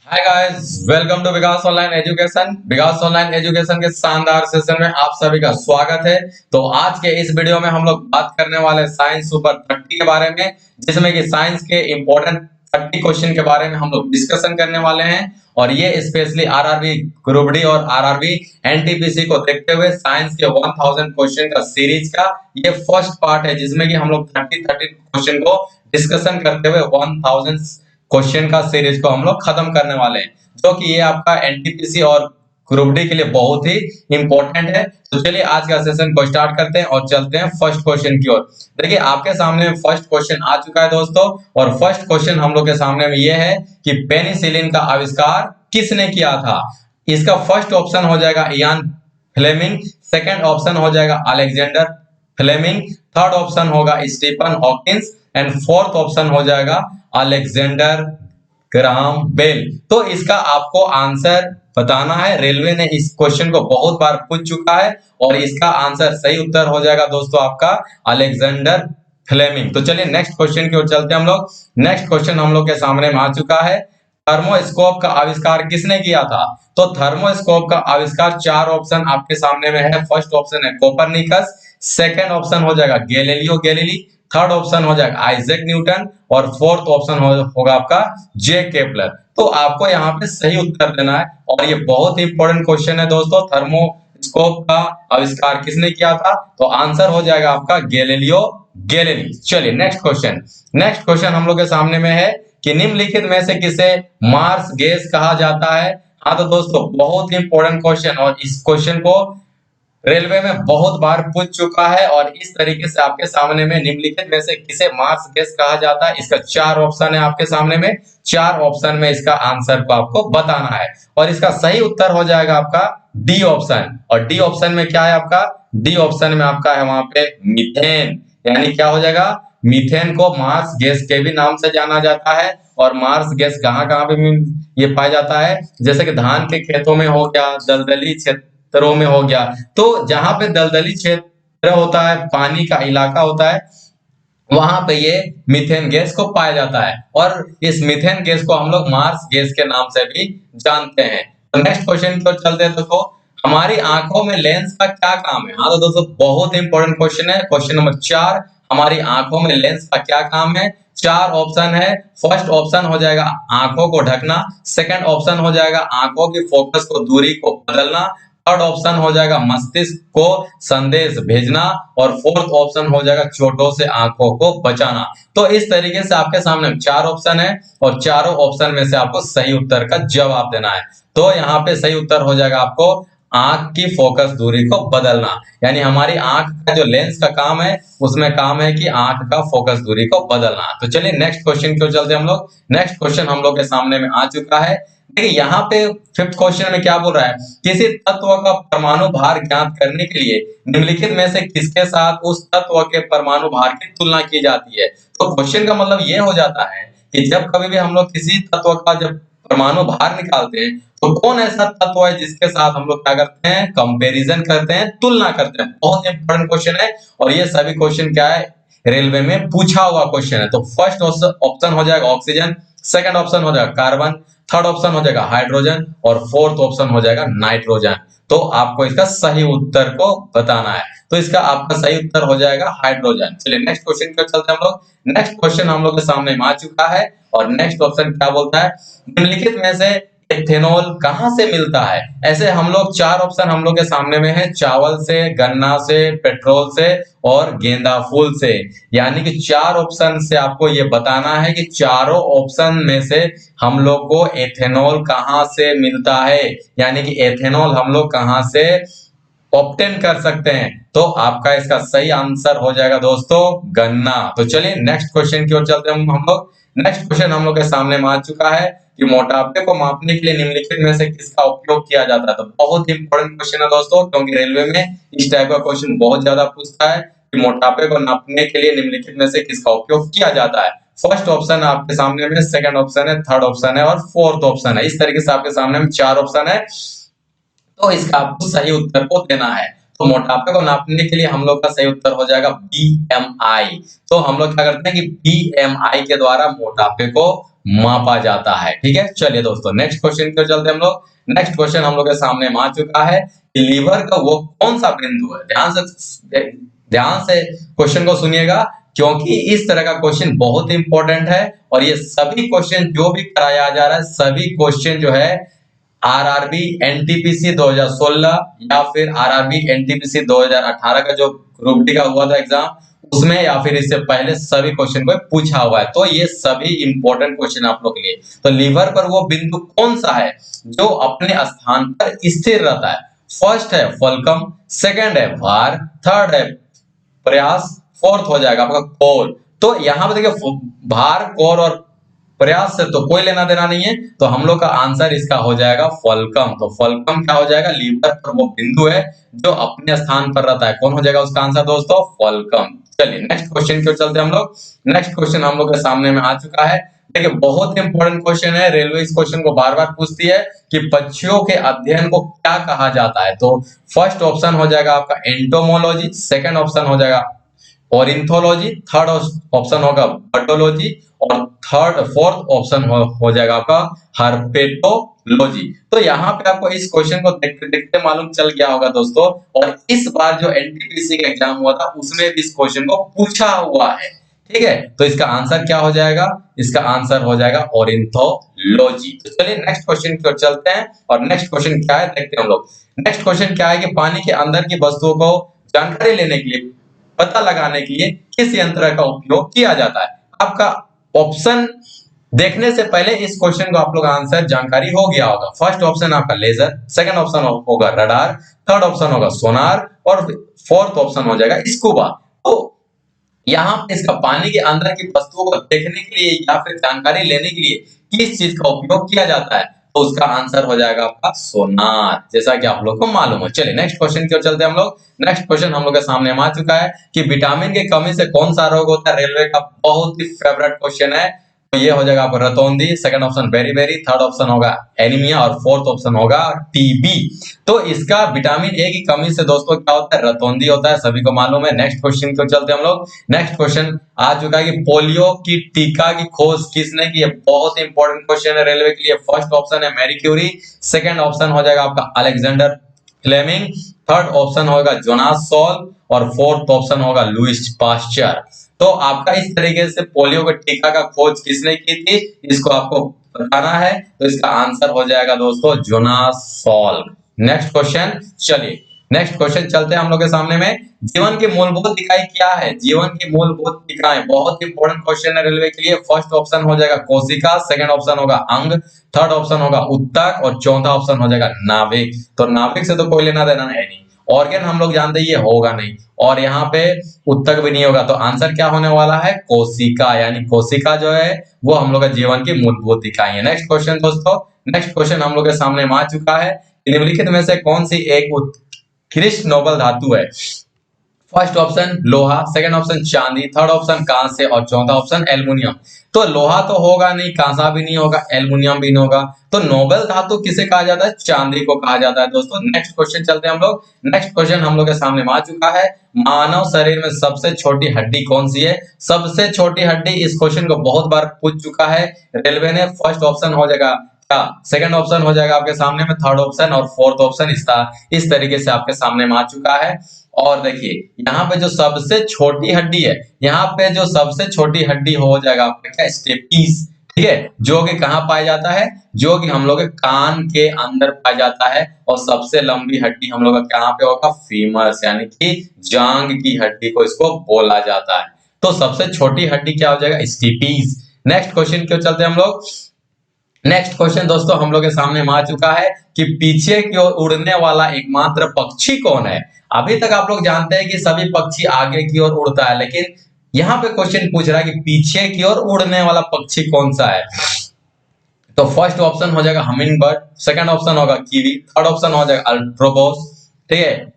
Hi guys, welcome to Vikas online education. Vikas online education के शानदार session में आप सभी का स्वागत है। तो आज के इस वीडियो में हम लोग बात करने वाले साइंस सुपर 30 के बारे में, जिसमें कि साइंस के इंपॉर्टेंट 30 क्वेश्चन के बारे में हम लोग डिस्कशन करने वाले हैं। और ये स्पेशली आरआरबी ग्रुप डी और आरआरबी एनटीपीसी को देखते हुए साइंस के 1000 क्वेश्चन का सीरीज का ये फर्स्ट पार्ट है, जिसमें कि हम लोग 30 क्वेश्चन को डिस्कशन करते हुए 1000 क्वेश्चन का सीरीज को हम लोग खत्म करने वाले हैं, जो कि ये आपका एनटीपीसी और ग्रुप डी के लिए बहुत ही इंपॉर्टेंट है। तो चलिए आज का सेशन को स्टार्ट करते हैं और चलते हैं फर्स्ट क्वेश्चन की ओर। देखिए आपके सामने फर्स्ट क्वेश्चन आ चुका है दोस्तों, और फर्स्ट क्वेश्चन हम लोग के सामने में ये है कि पेनिसिलिन का आविष्कार किसने किया था। इसका फर्स्ट ऑप्शन हो जाएगा इयान फ्लेमिंग, सेकंड ऑप्शन हो जाएगा अलेक्जेंडर फ्लेमिंग, थर्ड ऑप्शन होगा Stephen Hawkins and fourth option हो जाएगा अलेक्जेंडर ग्राहम बेल। तो इसका आपको आंसर बताना है। रेलवे ने इस क्वेश्चन को बहुत बार पूछ चुका है और इसका आंसर सही उत्तर हो जाएगा दोस्तों आपका अलेक्जेंडर फ्लेमिंग। तो चलिए नेक्स्ट क्वेश्चन की ओर चलते हैं हम लोग। नेक्स्ट क्वेश्चन हम लोग के सामने में आ चुका है, थर्मोस्कोप का आविष्कार किसने किया था। तो थर्मोस्कोप का आविष्कार चार ऑप्शन आपके सामने में है। फर्स्ट ऑप्शन है कोपरनिकस, सेकंड ऑप्शन हो जाएगा गैलीलियो गैलीली, थर्ड ऑप्शन हो जाएगा आइजैक न्यूटन और फोर्थ ऑप्शन होगा आपका जे केपलर। तो आपको यहाँ पे सही उत्तर देना है और ये बहुत ही इंपॉर्टेंट क्वेश्चन है दोस्तों। थर्मोस्कोप का आविष्कार किसने किया था, तो आंसर हो जाएगा आपका गैलीलियो गैलीली। चलिए नेक्स्ट क्वेश्चन। नेक्स्ट क्वेश्चन हम लोग के सामने में है कि निम्नलिखित में से किसे मार्स गैस कहा जाता है। हाँ तो दोस्तों बहुत ही इंपॉर्टेंट क्वेश्चन, और इस क्वेश्चन को रेलवे में बहुत बार पूछ चुका है। और इस तरीके से आपके सामने में निम्नलिखित में से किसे मार्स गैस कहा जाता है, इसका चार ऑप्शन है आपके सामने में। चार ऑप्शन में इसका आंसर को आपको बताना है और इसका सही उत्तर हो जाएगा आपका डी ऑप्शन। और डी ऑप्शन में क्या है आपका, डी ऑप्शन में आपका है वहां पे मीथेन। यानी क्या हो जाएगा, मीथेन को मार्स गैस के भी नाम से जाना जाता है। और मार्स गैस कहाँ कहाँ पे ये पाया जाता है, जैसे कि धान के खेतों में हो गया, दलदली क्षेत्रों में हो गया। तो जहां पे दलदली क्षेत्र होता है, पानी का इलाका होता है, वहां पे ये मीथेन गैस को पाया जाता है। और इस मीथेन गैस को हम लोग मार्स गैस के नाम से भी जानते हैं। तो नेक्स्ट क्वेश्चन की ओर चलते हैं दोस्तों। हमारी आंखों में लेंस का क्या काम है। हाँ तो दोस्तों बहुत इंपॉर्टेंट क्वेश्चन है। क्वेश्चन नंबर 4, हमारी आंखों में लेंस का क्या काम है। चार ऑप्शन है। फर्स्ट ऑप्शन हो जाएगा आंखों को ढकना, सेकंड ऑप्शन हो जाएगा आंखों की फोकस को दूरी को बदलना, थर्ड ऑप्शन हो जाएगा मस्तिष्क को संदेश भेजना, और फोर्थ ऑप्शन हो जाएगा चोटों से आंखों को बचाना। तो इस तरीके से आपके सामने चार ऑप्शन है और चारों ऑप्शन में से आपको सही उत्तर का जवाब देना है। तो यहाँ पे सही उत्तर हो जाएगा आपको आंख की फोकस दूरी को बदलना। यानी हमारी आंख का जो लेंस का काम है, उसमें काम है कि आंख का फोकस दूरी को बदलना। तो चलिए नेक्स्ट क्वेश्चन की ओर चलते हैं हम लोग। नेक्स्ट क्वेश्चन हम लोग के सामने में आ चुका है। देखिए यहाँ पे फिफ्थ क्वेश्चन में क्या बोल रहा है, किसी तत्व का परमाणु भार ज्ञात करने के लिए निम्नलिखित में से किसके साथ उस तत्व के परमाणु भार की तुलना की जाती है। तो क्वेश्चन का मतलब ये हो जाता है कि जब कभी भी हम लोग किसी तत्व का जब परमाणु भार निकालते हैं, तो कौन ऐसा तत्व है जिसके साथ हम लोग क्या करते हैं, कंपैरिजन करते हैं, तुलना करते हैं। बहुत इंपॉर्टेंट क्वेश्चन है और ये सभी क्वेश्चन क्या है, रेलवे में पूछा हुआ क्वेश्चन है। तो फर्स्ट ऑप्शन हो जाएगा ऑक्सीजन, सेकंड ऑप्शन हो जाएगा कार्बन, थर्ड ऑप्शन हो जाएगा हाइड्रोजन और फोर्थ ऑप्शन हो जाएगा नाइट्रोजन। तो आपको इसका सही उत्तर को बताना है। तो इसका आपका सही उत्तर हो जाएगा हाइड्रोजन। चलिए नेक्स्ट क्वेश्चन पे चलते हैं हम लोग। नेक्स्ट क्वेश्चन हम लोग के सामने आ चुका है और नेक्स्ट ऑप्शन क्या बोलता है, निम्नलिखित में से इथेनॉल कहां से मिलता है। ऐसे हम लोग चार ऑप्शन हम लोग के सामने में है, चावल से, गन्ना से, पेट्रोल से और गेंदा फूल से। यानी कि चार ऑप्शन से आपको ये बताना है कि चारों ऑप्शन में से हम लोग को एथेनॉल कहां से मिलता है, यानी कि एथेनॉल हम लोग कहां से ऑब्टेन कर सकते हैं। तो आपका इसका सही आंसर हो जाएगा दोस्तों गन्ना। तो चलिए नेक्स्ट क्वेश्चन की ओर चलते हैं हम लोग। नेक्स्ट क्वेश्चन हम लोग के सामने आ चुका है कि मोटापे को मापने के लिए निम्नलिखित में से किसका उपयोग किया जाता है। तो बहुत इंपॉर्टेंट क्वेश्चन है दोस्तों, क्योंकि रेलवे में इस टाइप का क्वेश्चन बहुत ज्यादा पूछता है कि मोटापे को नापने के लिए निम्नलिखित में से किसका उपयोग किया जाता है। फर्स्ट ऑप्शन है आपके सामने में, सेकंड ऑप्शन है, थर्ड ऑप्शन है और फोर्थ ऑप्शन है। इस तरीके से आपके सामने में चार ऑप्शन है। तो इसका आपको सही उत्तर को देना है। तो मोटापे को नापने के लिए हम लोग का सही उत्तर हो जाएगा बीएमआई। तो हम लोग क्या करते हैं कि बीएमआई के द्वारा मोटापे को मापा जाता है। ठीक है, चलिए दोस्तों नेक्स्ट क्वेश्चन की ओर चलते हैं हम लोग। नेक्स्ट क्वेश्चन हम लोग के सामने आ चुका है कि लीवर का वो कौन सा बिंदु है। ध्यान से क्वेश्चन को सुनिएगा, क्योंकि इस तरह का क्वेश्चन बहुत इंपॉर्टेंट है और ये सभी क्वेश्चन जो भी कराया जा रहा है, सभी क्वेश्चन जो है आरआरबी एनटीपीसी 2016 या फिर आरआरबी एनटीपीसी 2018 का जो ग्रुप डी का हुआ था एग्जाम, उसमें या फिर इससे पहले सभी क्वेश्चन को पूछा हुआ है। तो ये सभी इंपॉर्टेंट क्वेश्चन आप लोग के लिए। तो लीवर पर वो बिंदु कौन सा है जो अपने स्थान पर स्थिर रहता है? फर्स्ट है फॉल्कम, सेकंड है भार, थर्ड है प्रयास, फोर्थ हो जाएगा आपका कोर। तो यहां पर देखिए भार, कोर और प्रयास से तो कोई लेना देना नहीं है, तो हम लोग का आंसर इसका हो जाएगा फॉल्कम। तो फॉल्कम क्या हो जाएगा? लीवर पर वो बिंदु है जो अपने स्थान पर रहता है। कौन हो जाएगा उसका आंसर दोस्तों? फॉल्कम। चलिए नेक्स्ट क्वेश्चन की ओर चलते हैं हम लोग। नेक्स्ट क्वेश्चन हम लोग के सामने में आ चुका है। देखिए बहुत इंपॉर्टेंट क्वेश्चन है, रेलवे इस क्वेश्चन को बार बार पूछती है कि पक्षियों के अध्ययन को क्या कहा जाता है। तो फर्स्ट ऑप्शन हो जाएगा आपका एंटोमोलॉजी, सेकंड ऑप्शन हो जाएगा ऑर्निथोलॉजी, थर्ड ऑप्शन होगा बर्डोलॉजी और फोर्थ ऑप्शन हो जाएगा आपका हर्पेटोलॉजी। तो यहाँ पे आपको इस क्वेश्चन को देखते देखते मालूम चल गया होगा दोस्तों, और इस बार जो एनटीपीसी का एग्जाम हुआ था उसमें भी इस क्वेश्चन को पूछा हुआ है। ठीक है, तो इसका आंसर क्या हो जाएगा? इसका आंसर हो जाएगा ऑर्निथोलॉजी। तो चलिए नेक्स्ट क्वेश्चन की ओर चलते हैं, और नेक्स्ट क्वेश्चन क्या है देखते हैं हम लोग। नेक्स्ट क्वेश्चन क्या है कि पानी के अंदर की वस्तुओं को जानकारी लेने के लिए, पता लगाने के लिए किस यंत्र का उपयोग किया जाता है? आपका ऑप्शन देखने से पहले इस क्वेश्चन को आप लोग आंसर जानकारी हो गया होगा। फर्स्ट ऑप्शन आपका लेजर, सेकंड ऑप्शन होगा रडार, थर्ड ऑप्शन होगा सोनार और फोर्थ ऑप्शन हो जाएगा स्कूबा। तो यहाँ पे इसका पानी के अंदर की वस्तुओं को देखने के लिए या फिर जानकारी लेने के लिए किस चीज का उपयोग किया जाता है? तो उसका आंसर हो जाएगा आपका सोनार, जैसा कि आप लोग को मालूम है। चलिए नेक्स्ट क्वेश्चन की ओर चलते हैं हम लोग। नेक्स्ट क्वेश्चन हम लोग के सामने आ चुका है कि विटामिन की कमी से कौन सा रोग होता है? रेलवे का बहुत ही फेवरेट क्वेश्चन है। तो ये हो जाएगा आपका रतौंधी, second option beriberi, third option होगा एनीमिया और फोर्थ ऑप्शन होगा टीबी। तो इसका विटामिन ए की कमी से दोस्तों क्या होता है? रतौंधी होता है, सभी को मालूम है। नेक्स्ट क्वेश्चन की ओर चलते हैं हम लोग। नेक्स्ट क्वेश्चन आ चुका है कि पोलियो की टीका की खोज किसने की है? बहुत इंपॉर्टेंट क्वेश्चन है रेलवे के लिए। फर्स्ट ऑप्शन है मैरी क्यूरी, सेकंड ऑप्शन हो जाएगा आपका अलेक्जेंडर फ्लेमिंग, थर्ड ऑप्शन होगा जोनास सॉल्व और फोर्थ ऑप्शन होगा लुइस पास्चर। तो आपका इस तरीके से पोलियो के टीका का खोज किसने की थी, इसको आपको बताना है। तो इसका आंसर हो जाएगा दोस्तों जोनास सॉल्व। नेक्स्ट क्वेश्चन, चलिए नेक्स्ट क्वेश्चन चलते हैं हम लोग के सामने में। जीवन की मूलभूत इकाई क्या है? जीवन की मूलभूत इकाई बहुत इंपॉर्टेंट क्वेश्चन है रेलवे के लिए। फर्स्ट ऑप्शन हो जाएगा कोशिका, सेकंड ऑप्शन होगा अंग, थर्ड ऑप्शन होगा उत्तक और चौथा ऑप्शन हो जाएगा नाभिक। तो नाभिक से तो कोई लेना देना है नहीं, ऑर्गन हम लोग जानते हैं ये होगा नहीं, और यहाँ पे उत्तक भी नहीं होगा। तो आंसर क्या होने वाला है? कोशिका, यानी कोशिका जो है वो हम लोग का जीवन की मूलभूत इकाई है। नेक्स्ट क्वेश्चन दोस्तों, नेक्स्ट क्वेश्चन हम लोग के सामने आ चुका है। निम्नलिखित में से कौन सी एक उत्कृष्ट नोबल धातु है? फर्स्ट ऑप्शन लोहा, सेकंड ऑप्शन चांदी, थर्ड ऑप्शन कांस्य और चौथा ऑप्शन एल्युमिनियम। तो लोहा तो होगा नहीं, कांसा भी नहीं होगा, एल्युमिनियम भी नहीं होगा। तो नोबल धातु किसे कहा जाता है? चांदी को कहा जाता है दोस्तों। नेक्स्ट क्वेश्चन चलते हैं हम लोग। नेक्स्ट क्वेश्चन हम लोग के सामने आ चुका है। मानव शरीर में सबसे छोटी हड्डी कौन सी है? सबसे छोटी हड्डी, इस क्वेश्चन को बहुत बार पूछ चुका है रेलवे ने। फर्स्ट ऑप्शन हो जाएगा क्या? सेकंड ऑप्शन हो जाएगा आपके सामने में थर्ड ऑप्शन और फोर्थ ऑप्शन इस तरीके से आपके सामने में आ चुका है। और देखिए यहाँ पे जो सबसे छोटी हड्डी है, यहाँ पे जो सबसे छोटी हड्डी हो जाएगा आपका क्या? स्टेपीज। ठीक है, जो कि कहाँ पाया जाता है? जो कि हम लोग के कान के अंदर पाया जाता है। और सबसे लंबी हड्डी हम लोग का कहाँ पे होगा? फीमर्स, यानी कि जांग की हड्डी को इसको बोला जाता है। तो सबसे छोटी हड्डी क्या हो जाएगा? स्टेपीज। नेक्स्ट क्वेश्चन क्यों चलते हैं हम लोग। नेक्स्ट क्वेश्चन दोस्तों हम लोग के सामने आ चुका है कि पीछे की ओर उड़ने वाला एकमात्र पक्षी कौन है? अभी तक आप लोग जानते हैं कि सभी पक्षी आगे की ओर उड़ता है, लेकिन यहाँ पे क्वेश्चन पूछ रहा है कि पीछे की ओर उड़ने वाला पक्षी कौन सा है? तो फर्स्ट ऑप्शन हो जाएगा हमिंग बर्ड, सेकंड ऑप्शन होगा कीवी, थर्ड ऑप्शन हो जाएगा अल्ट्रोबोस, ठीक है,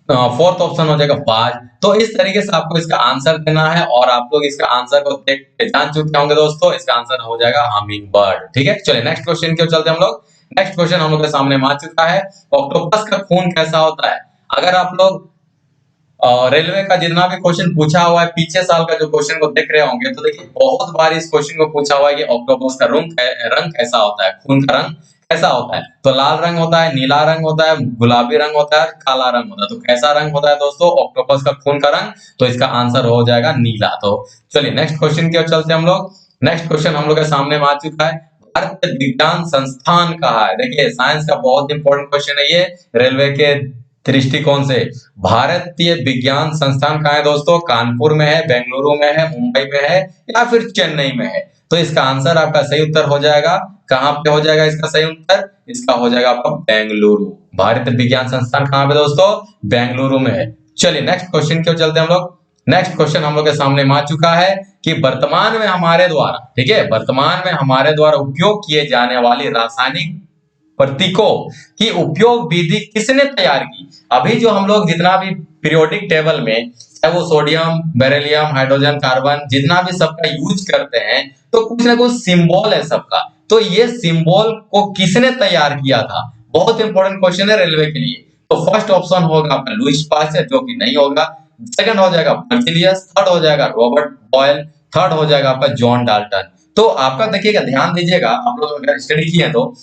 फोर्थ ऑप्शन हो जाएगा बाज। तो इस तरीके से आपको इसका आंसर देना है और आप लोग इसका आंसर को देख पहचान चुके होंगे दोस्तों। इसका आंसर हो जाएगा हमिंग बर्ड। ठीक है, चलिए नेक्स्ट क्वेश्चन की ओर चलते हैं हम लोग। नेक्स्ट क्वेश्चन हम लोग के सामने आ चुका है। ऑक्टोपस का खून कैसा होता है? अगर आप लोग रेलवे का जितना भी क्वेश्चन पूछा हुआ है पीछे साल का जो क्वेश्चन को देख रहे होंगे, तो देखिए बहुत बार इस क्वेश्चन को पूछा हुआ है कि ऑक्टोपस का रंग कैसा होता है, खून का रंग कैसा होता है। तो लाल रंग होता है, नीला रंग होता है, गुलाबी रंग होता है, काला रंग होता है। तो कैसा रंग होता है दोस्तों ऑक्टोपस का खून का रंग? तो इसका आंसर हो जाएगा नीला। तो चलिए नेक्स्ट क्वेश्चन की ओर चलते हैं हम लोग। नेक्स्ट क्वेश्चन हम लोग के सामने आ चुका है, भारतीय विज्ञान संस्थान कहाँ है? देखिए साइंस का बहुत इंपॉर्टेंट क्वेश्चन है ये रेलवे के दृष्टिकोण से। भारतीय विज्ञान संस्थान कहाँ है दोस्तों? कानपुर में है, बेंगलुरु में है, मुंबई में है या फिर चेन्नई में है? तो इसका आंसर आपका सही उत्तर हो जाएगा, कहां पे हो जाएगा इसका सही उत्तर? इसका हो जाएगा आपका बेंगलुरु। भारतीय विज्ञान संस्थान कहां पे दोस्तों? बेंगलुरु में है। चलिए नेक्स्ट क्वेश्चन की ओर चलते हैं हम लोग। नेक्स्ट क्वेश्चन हम लोग के सामने आ चुका है कि वर्तमान में हमारे द्वारा, ठीक है, वर्तमान में हमारे द्वारा उपयोग किए जाने वाली रासायनिक प्रतीकों की उपयोग विधि किसने तैयार की? अभी जो हम लोग जितना भी पीरियोडिक टेबल में, चाहे वो सोडियम, बेरिलियम, हाइड्रोजन, कार्बन, जितना भी सबका यूज करते हैं, तो कुछ ना कुछ सिंबल है सबका। तो ये सिंबल को किसने तैयार किया था? बहुत इंपॉर्टेंट क्वेश्चन है रेलवे के लिए। तो फर्स्ट ऑप्शन होगा आपका लुईस पास्चर, जो कि नहीं होगा। सेकंड हो जाएगा बर्जिलियस, थर्ड हो जाएगा रॉबर्ट बॉयल, थर्ड हो जाएगा आपका जॉन डाल्टन। तो आपका देखिएगा, ध्यान दीजिएगा, आप लोग अगर स्टडी किए तो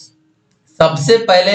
सबसे पहले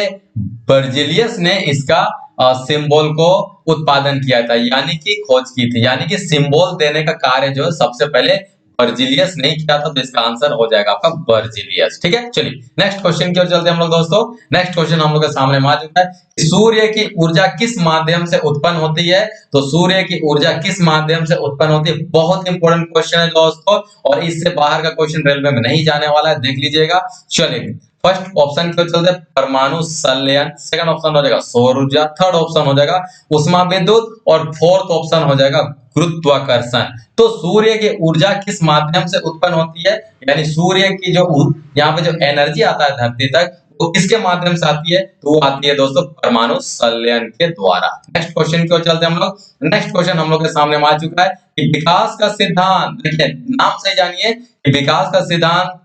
बर्जिलियस ने इसका सिंबल को उत्पादन किया था, यानी कि खोज की थी, यानी कि सिंबल देने का कार्य जो है सबसे पहले बर्जिलियस ने किया था। तो इसका आंसर हो जाएगा आपका बर्जिलियस। ठीक है, चलिए नेक्स्ट क्वेश्चन की ओर चलते हैं हम लोग दोस्तों। नेक्स्ट क्वेश्चन हम लोग के सामने आ चुका है कि सूर्य की ऊर्जा किस माध्यम से उत्पन्न होती है? तो सूर्य की ऊर्जा किस माध्यम से उत्पन्न होती है? बहुत इंपॉर्टेंट क्वेश्चन है दोस्तों, और इससे बाहर का क्वेश्चन रेलवे में नहीं जाने वाला है, देख लीजिएगा। चलिए फर्स्ट ऑप्शन के चलते परमाणु संलयन, सेकंड ऑप्शन हो जाएगा सौर ऊर्जा, थर्ड ऑप्शन हो जाएगा उष्मा विद्युत, और फोर्थ ऑप्शन हो जाएगा गुरुत्वाकर्षण। तो सूर्य की ऊर्जा किस माध्यम से उत्पन्न होती है? यानी सूर्य की जो यहाँ पे जो एनर्जी आता है धरती तक, वो किसके माध्यम से आती है? तो वो आती है दोस्तों परमाणु संलयन के द्वारा। नेक्स्ट क्वेश्चन की ओर चलते हैं हम लोग। नेक्स्ट क्वेश्चन हम लोग के सामने आ चुका है कि विकास का सिद्धांत, देखिए नाम से जानिए कि विकास का सिद्धांत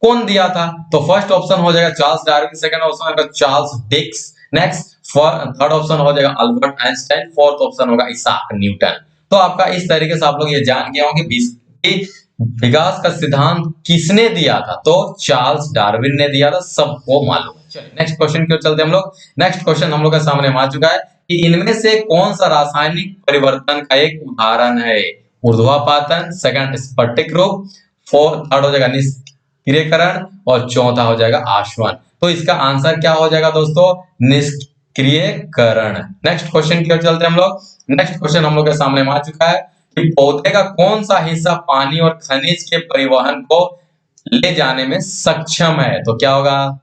कौन दिया था? तो फर्स्ट ऑप्शन हो जाएगा चार्ल्स डार्विन, सेकंड ऑप्शन होगा चार्ल्स डिक्स, नेक्स्ट थर्ड ऑप्शन हो जाएगा अल्बर्ट आइंस्टाइन, फोर्थ ऑप्शन होगा इसाक न्यूटन। तो आपका इस तरीके से आप लोग ये जान गए होंगे कि विकास का सिद्धांत किसने दिया था? तो चार्ल्स डार्विन ने दिया था, सबको मालूम है। चलिए नेक्स्ट क्वेश्चन की ओर चलते हैं हम लोग। नेक्स्ट क्वेश्चन हम लोग के सामने आ चुका है कि इनमें से कौन सा रासायनिक परिवर्तन का एक उदाहरण है? ऊर्ध्वापातन, सेकंड स्फटिक रूप, फोर्थ थर्ड हो जाएगा निष्क्रियकरण, और चौथा हो जाएगा आश्वन। तो इसका आंसर क्या हो जाएगा दोस्तों? निष्क्रियकरण। नेक्स्ट क्वेश्चन की ओर चलते हैं हम लोग। नेक्स्ट क्वेश्चन हम लोग के सामने आ चुका है कि पौधे का कौन सा हिस्सा पानी और खनिज के परिवहन को ले जाने में सक्षम है? तो क्या होगा?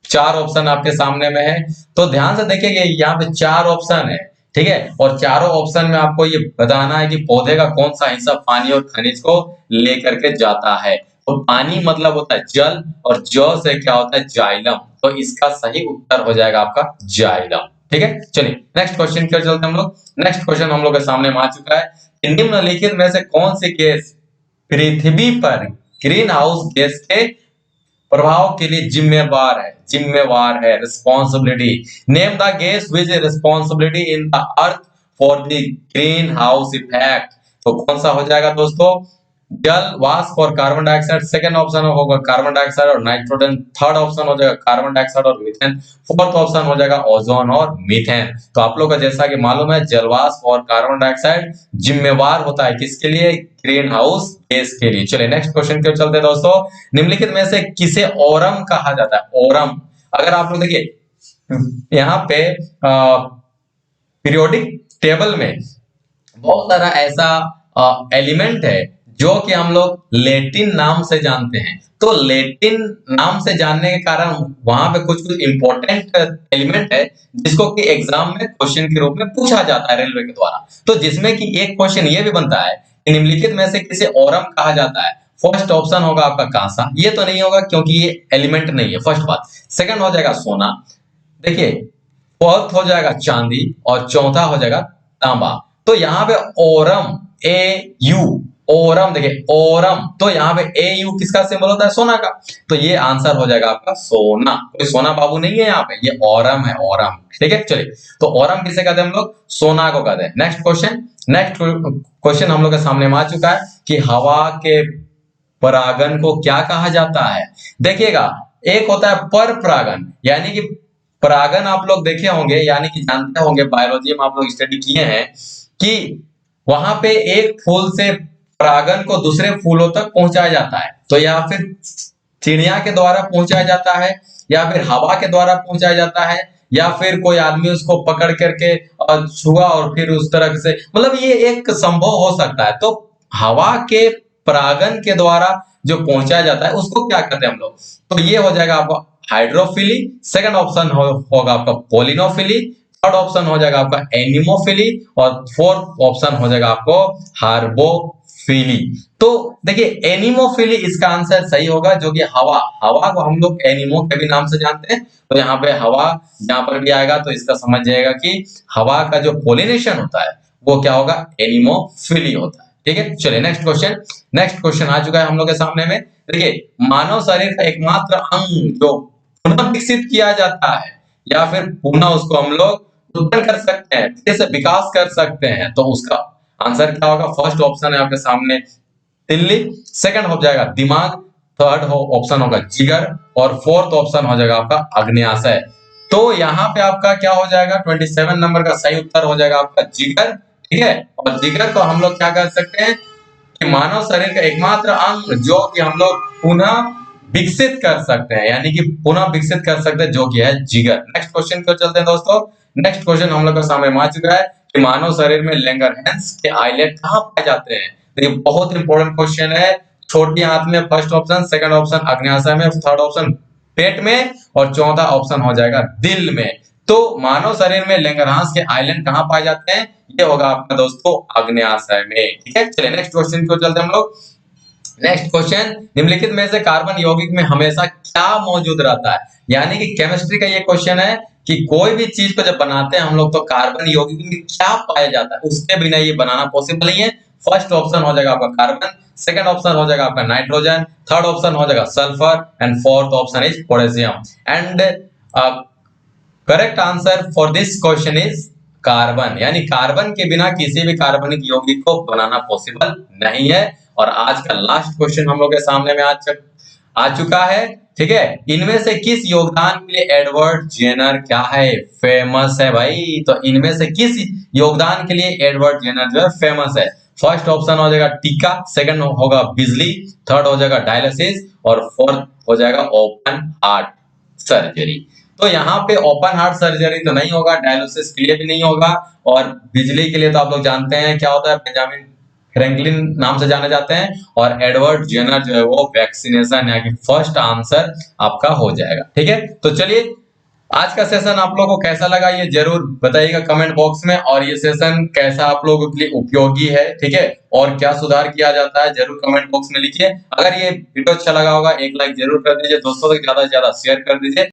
चार ऑप्शन आपके सामने में है, तो ध्यान से देखिए यहाँ पे चार ऑप्शन है, ठीक है, और चारों ऑप्शन में आपको ये बताना है कि पौधे का कौन सा हिस्सा पानी और खनिज को लेकर के जाता है। तो पानी मतलब होता है जल, और ज से क्या होता है? जाइलम। तो इसका सही उत्तर हो जाएगा आपका जाइलम। ठीक है, चलिए नेक्स्ट क्वेश्चन की ओर चलते हैं हम लोग। नेक्स्ट क्वेश्चन हम लोग के सामने आ चुका है कि निम्नलिखित में से कौन सी गैस पृथ्वी पर ग्रीन हाउस गैस के प्रभाव के लिए जिम्मेवार है responsibility. Name the gas which is responsibility in the earth for the green house effect. तो कौन सा हो जाएगा दोस्तों? जल, वाष्प और कार्बन डाइऑक्साइड। सेकंड ऑप्शन होगा कार्बन डाइऑक्साइड और नाइट्रोजन, थर्ड ऑप्शन हो जाएगा कार्बन डाइऑक्साइड और मीथेन, फोर्थ ऑप्शन हो जाएगा ओजोन और मीथेन। तो आप लोग का जैसा कि मालूम है जलवाष्प और कार्बन डाइऑक्साइड जिम्मेवार होता है किसके लिए? ग्रीन हाउस गैस के लिए। चलिए नेक्स्ट क्वेश्चन की ओर चलते हैं दोस्तों। निम्नलिखित में से किसे ओरम कहा जाता है? ओरम, अगर आप लोग देखिए यहाँ पे पीरियोडिक टेबल में बहुत सारा ऐसा एलिमेंट है जो कि हम लोग लेटिन नाम से जानते हैं। तो लेटिन नाम से जानने के कारण वहां पे कुछ कुछ इंपॉर्टेंट एलिमेंट है जिसको कि एग्जाम में क्वेश्चन के रूप में पूछा जाता है रेलवे के द्वारा। तो जिसमें कि एक क्वेश्चन ये भी बनता है कि निम्नलिखित में से किसे ओरम कहा जाता है? फर्स्ट ऑप्शन होगा आपका कांसा, ये तो नहीं होगा क्योंकि ये एलिमेंट नहीं है, फर्स्ट बात। सेकंड हो जाएगा सोना, देखिए फोर्थ हो जाएगा चांदी, और चौथा हो जाएगा तांबा। तो यहाँ पे ओरम, AU ओरम, देखिए ओरम, तो यहाँ पे ए यू किसका सिंबल होता है? सोना का, तो ये आंसर हो जाएगा आपका सोना। कोई सोना बाबू नहीं है यहाँ पे, ये ओरम है, ओरम। ठीक है, चलिए, तो ओरम किसे कहते हैं हम लोग? सोना को कहते हैं। नेक्स्ट क्वेश्चन, नेक्स्ट क्वेश्चन हम लोग के सामने आ चुका है कि हवा के परागन को क्या कहा जाता है? देखिएगा, एक होता है पर परागन, यानी कि परागन आप लोग देखे होंगे, यानी कि जानते होंगे, बायोलॉजी में आप लोग स्टडी किए हैं कि वहां पे एक फूल से परागन को दूसरे फूलों तक पहुंचाया जाता है, तो या फिर चिड़िया के द्वारा पहुंचाया जाता है, या फिर हवा के द्वारा पहुंचाया जाता है, या फिर कोई आदमी उसको पकड़ करके छुआ और फिर उस तरह से, मतलब ये एक संभव हो सकता है। तो हवा के परागन के द्वारा जो पहुंचाया जाता है उसको क्या कहते हैं हम लोग? तो ये हो जाएगा आपका हाइड्रोफिली, सेकंड ऑप्शन होगा आपका पोलिनोफिली, थर्ड ऑप्शन हो जाएगा आपका एनिमोफिली, और फोर्थ ऑप्शन हो जाएगा आपको हार्बोफिली। तो देखिए एनिमोफिली इसका आंसर सही होगा, जो कि हवा, हवा को हम लोग एनिमो के भी नाम से जानते हैं। तो यहाँ पे हवा यहाँ पर भी आएगा, तो इसका समझ जाएगा कि हवा का जो पोलिनेशन होता है वो क्या होगा? एनिमोफिली होता है। ठीक है, चलिए नेक्स्ट क्वेश्चन, नेक्स्ट क्वेश्चन आ चुका है हम लोग के सामने में। देखिए मानव शरीर का एकमात्र अंग जो पुनः विकसित किया जाता है, या फिर पुनः उसको हम लोग उत्पन्न कर सकते हैं, जैसे विकास कर सकते हैं, तो उसका आंसर क्या होगा? फर्स्ट ऑप्शन है आपके सामने तिल्ली, सेकंड हो जाएगा दिमाग, थर्ड ऑप्शन होगा जिगर, और फोर्थ ऑप्शन हो जाएगा आपका अग्न्याशय। तो यहाँ पे आपका क्या हो जाएगा? 27 नंबर का सही उत्तर हो जाएगा आपका जिगर। ठीक है, और जिगर को हम लोग क्या कर सकते हैं कि मानव शरीर का एकमात्र अंग जो कि हम लोग पुनः विकसित कर सकते हैं, यानी कि पुनः विकसित कर सकते हैं, जो कि है जिगर। नेक्स्ट क्वेश्चन को चलते हैं दोस्तों। नेक्स्ट क्वेश्चन हम लोग के सामने आ चुका है कि मानव शरीर में लैंगरहैंस के आइलैंड कहाँ पाए जाते हैं? तो ये बहुत इंपॉर्टेंट क्वेश्चन है। छोटी आंत में फर्स्ट ऑप्शन, सेकंड ऑप्शन अग्न्याशय में, थर्ड ऑप्शन पेट में, और चौथा ऑप्शन हो जाएगा दिल में। तो मानव शरीर में लैंगरहैंस के आइलैंड कहाँ पाए जाते हैं? ये होगा आपका दोस्तों अग्न्याशय में। ठीक है, चलिए नेक्स्ट क्वेश्चन को चलते हैं हम लोग। नेक्स्ट क्वेश्चन, निम्नलिखित में से कार्बन यौगिक में हमेशा क्या मौजूद रहता है? यानी कि केमिस्ट्री का ये क्वेश्चन है कि कोई भी चीज को जब बनाते हैं हम लोग, तो कार्बन यौगिक में क्या पाया जाता है? उसके बिना ये बनाना पॉसिबल नहीं है। फर्स्ट ऑप्शन हो जाएगा आपका कार्बन, सेकंड ऑप्शन हो जाएगा आपका नाइट्रोजन, थर्ड ऑप्शन हो जाएगा sulphur, and fourth option is potassium. And correct answer for this question is carbon, यानी कार्बन के बिना किसी भी कार्बनिक यौगिक को बनाना पॉसिबल नहीं है। और आज का लास्ट क्वेश्चन हम लोग के सामने में आ चुका है। ठीक है, इनमें से किस योगदान के लिए एडवर्ड जेनर क्या है? फेमस है भाई। तो इनमें से किस योगदान के लिए एडवर्ड जेनर जो है फेमस है? फर्स्ट ऑप्शन हो जाएगा टीका, सेकंड होगा बिजली, थर्ड हो जाएगा डायलिसिस, और फोर्थ हो जाएगा ओपन हार्ट सर्जरी। तो यहाँ पे ओपन हार्ट सर्जरी तो नहीं होगा, डायलिसिस के लिए भी नहीं होगा, और बिजली के लिए तो आप लोग जानते हैं क्या होता है, बेंजामिन फ्रैंकलिन नाम से जाने जाते हैं, और एडवर्ड जेनर जो है वो वैक्सीनेशन, यानी फर्स्ट आंसर आपका हो जाएगा। ठीक है, तो चलिए आज का सेशन आप लोगों को कैसा लगा ये जरूर बताइएगा कमेंट बॉक्स में, और ये सेशन कैसा आप लोगों के लिए उपयोगी है, ठीक है, और क्या सुधार किया जाता है जरूर कमेंट बॉक्स में लिखिए। अगर ये वीडियो अच्छा लगा होगा एक लाइक जरूर कर दीजिए, दोस्तों तक ज्यादा से ज्यादा शेयर कर दीजिए।